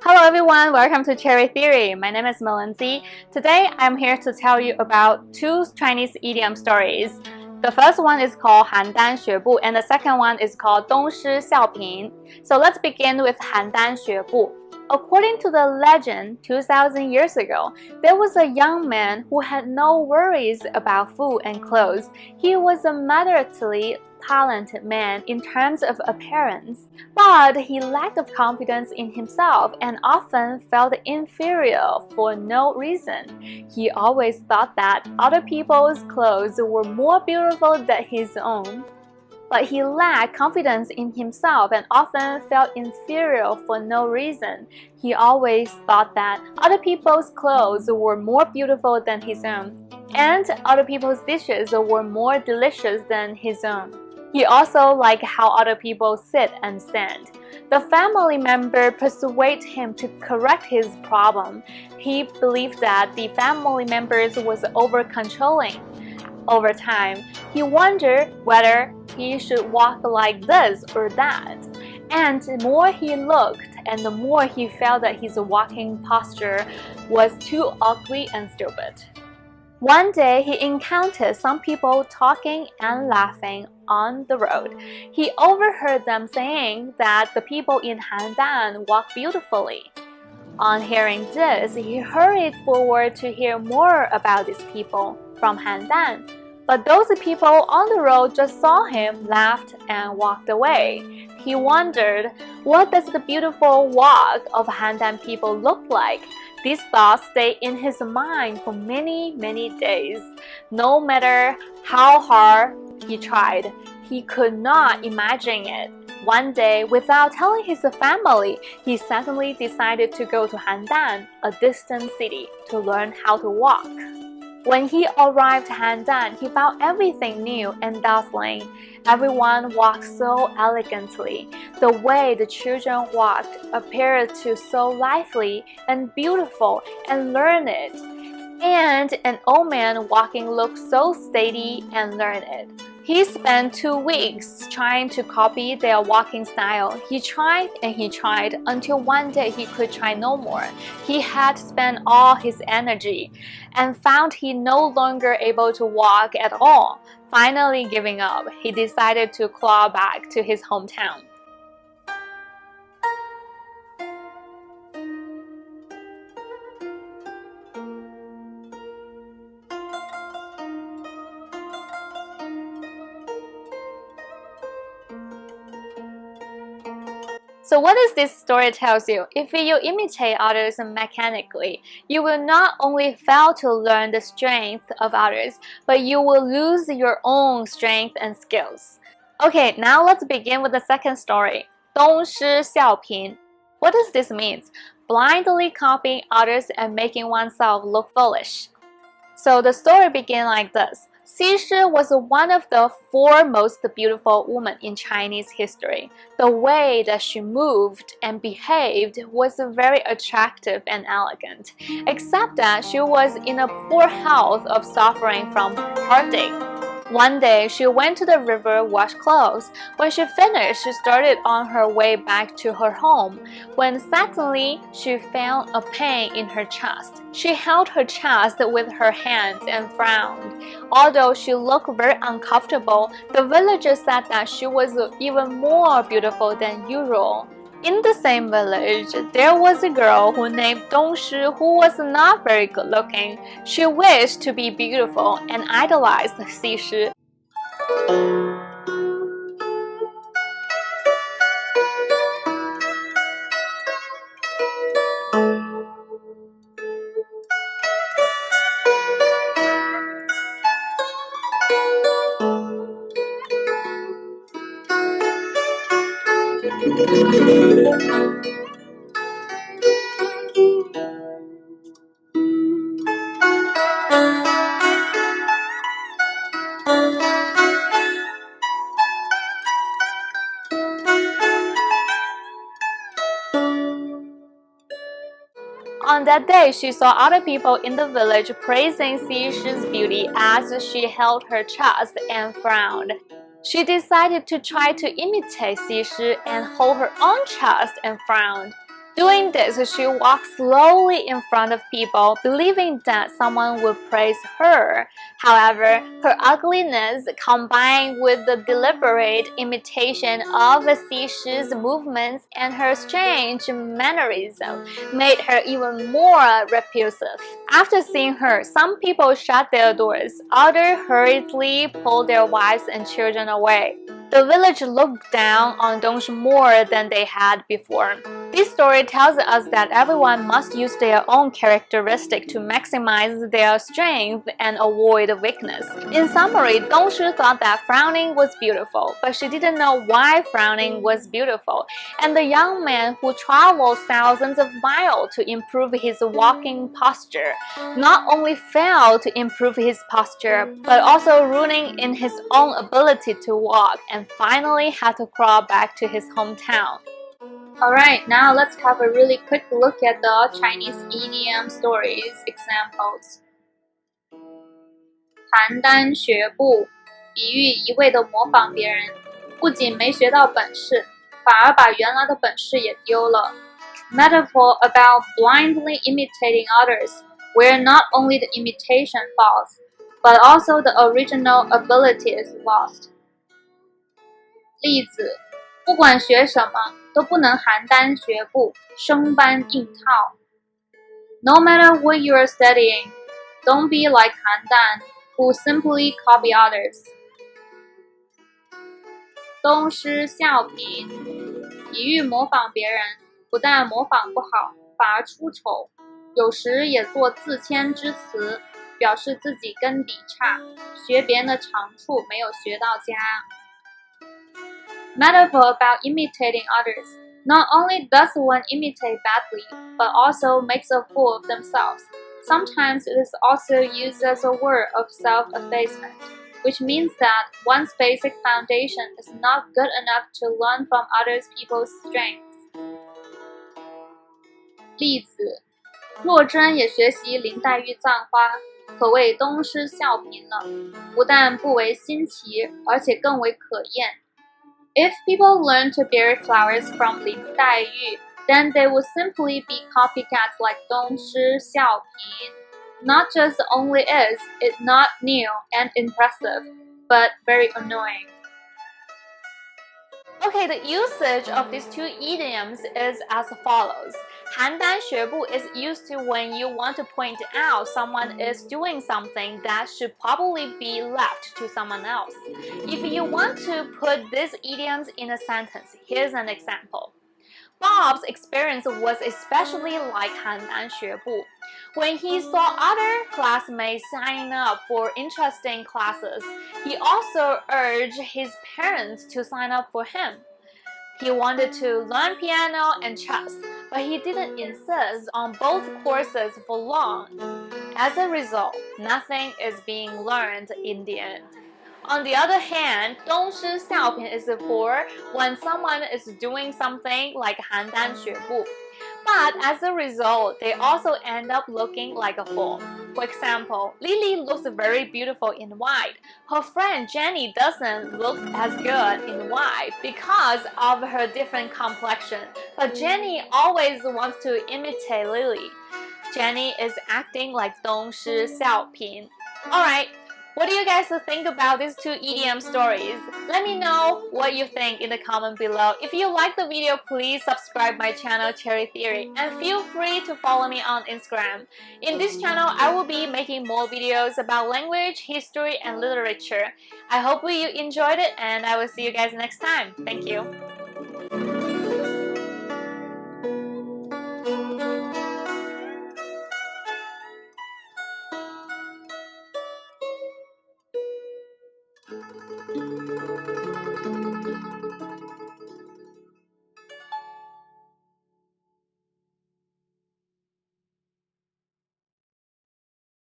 Hello everyone, welcome to Cherry Theory. My name is Melinzy. Today I'm here to tell you about two Chinese idiom stories. The first one is called 邯郸学步 and the second one is called 东施效颦. So let's begin with 邯郸学步. According to the legend, 2,000 years ago, there was a young man who had no worries about food and clothes. He was a moderately talented man in terms of appearance, but he lacked of confidence in himself and often felt inferior for no reason. He always thought that other people's clothes were more beautiful than his own. But he lacked confidence in himself and often felt inferior for no reason. He always thought that other people's clothes were more beautiful than his own, and other people's dishes were more delicious than his own. He also liked how other people sit and stand. The family member persuaded him to correct his problem. He believed that the family members was over-controlling. Over time, he wondered whether he should walk like this or that. And the more he looked and the more he felt that his walking posture was too ugly and stupid. One day, he encountered some people talking and laughing on the road. He overheard them saying that the people in HánDān walk beautifully. On hearing this, he hurried forward to hear more about these people from HánDān. But those people on the road just saw him, laughed, and walked away. He wondered, what does the beautiful walk of HánDān people look like? These thoughts stayed in his mind for many days. No matter how hard he tried, he could not imagine it. One day, without telling his family, he suddenly decided to go to HánDān, a distant city, to learn how to walk. When he arrived at HánDān, he found everything new and dazzling. Everyone walked so elegantly. The way the children walked appeared to so lively and beautiful and learned. And an old man walking looked so steady and learned. He spent 2 weeks trying to copy their walking style. He tried and he tried until one day he could try no more. He had spent all his energy and found he no longer able to walk at all. Finally giving up, he decided to claw back to his hometown. So what does this story tells you? If you imitate others mechanically, you will not only fail to learn the strength of others, but you will lose your own strength and skills. Okay, now let's begin with the second story. 东施效颦. What does this mean? Blindly copying others and making oneself look foolish. So the story began like this. Xi Shi was one of the 4 most beautiful women in Chinese history. The way that she moved and behaved was very attractive and elegant, except that she was in a poor health of suffering from heartache. One day, she went to the river to wash clothes. When she finished, she started on her way back to her home, when suddenly she felt a pain in her chest. She held her chest with her hands and frowned. Although she looked very uncomfortable, the villagers said that she was even more beautiful than usual. In the same village, there was a girl who named DōngShī who was not very good looking. She wished to be beautiful and idolized Xi Shi. On that day, she saw other people in the village praising Xi Shi's beauty as she held her chest and frowned. She decided to try to imitate Xi Shi and hold her own chest and frowned. Doing this, she walked slowly in front of people, believing that someone would praise her. However, her ugliness, combined with the deliberate imitation of Xi movements and her strange mannerism, made her even more repulsive. After seeing her, some people shut their doors, others hurriedly pulled their wives and children away. The village looked down on DōngShī more than they had before. This story tells us that everyone must use their own characteristic to maximize their strength and avoid weakness. In summary, DōngShī thought that frowning was beautiful, but she didn't know why frowning was beautiful. And the young man who traveled thousands of miles to improve his walking posture not only failed to improve his posture, but also ruining in his own ability to walk, and finally had to crawl back to his hometown. Alright, now let's have a really quick look at the Chinese idiom stories examples. 邯郸学步，比喻一味地模仿别人，不仅没学到本事，反而把原来的本事也丢了。Metaphor about blindly imitating others, where not only the imitation falls, but also the original ability is lost. 例子，不管学什么，都不能邯郸学步，生搬硬套。No matter what you are studying, don't be like Han Dan, who simply copy others. 东施效颦，比喻模仿别人，不但模仿不好，反而出丑，有时也做自谦之词，表示自己根底差，学别人的长处没有学到家。Metaphor about imitating others. Not only does one imitate badly, but also makes a fool of themselves. Sometimes it is also used as a word of self-effacement, which means that one's basic foundation is not good enough to learn from other people's strengths. 例子，若真也学习林黛玉葬花，可谓东施效颦了，不但不为新奇，而且更为可厌。If people learn to bury flowers from Lin Daiyu, then they will simply be copycats like DōngShī XiàoPín. Not just only is it not new and impressive, but very annoying. Okay, the usage of these two idioms is as follows. 邯郸学步 is used to when you want to point out someone is doing something that should probably be left to someone else. If you want to put these idioms in a sentence, here's an example. Bob's experience was especially like 邯郸学步. When he saw other classmates signing up for interesting classes, he also urged his parents to sign up for him. He wanted to learn piano and chess, but he didn't insist on both courses for long. As a result, nothing is being learned in the end. On the other hand, 东施效颦 is for when someone is doing something like 邯郸学步. But as a result, they also end up looking like a fool. For example, Lily looks very beautiful in white. Her friend Jenny doesn't look as good in white because of her different complexion. But Jenny always wants to imitate Lily. Jenny is acting like 东施效颦. Alright. What do you guys think about these two idiom stories? Let me know what you think in the comment below. If you like the video, please subscribe my channel Cherry Theory and feel free to follow me on Instagram. In this channel, I will be making more videos about language, history, and literature. I hope you enjoyed it and I will see you guys next time. Thank you.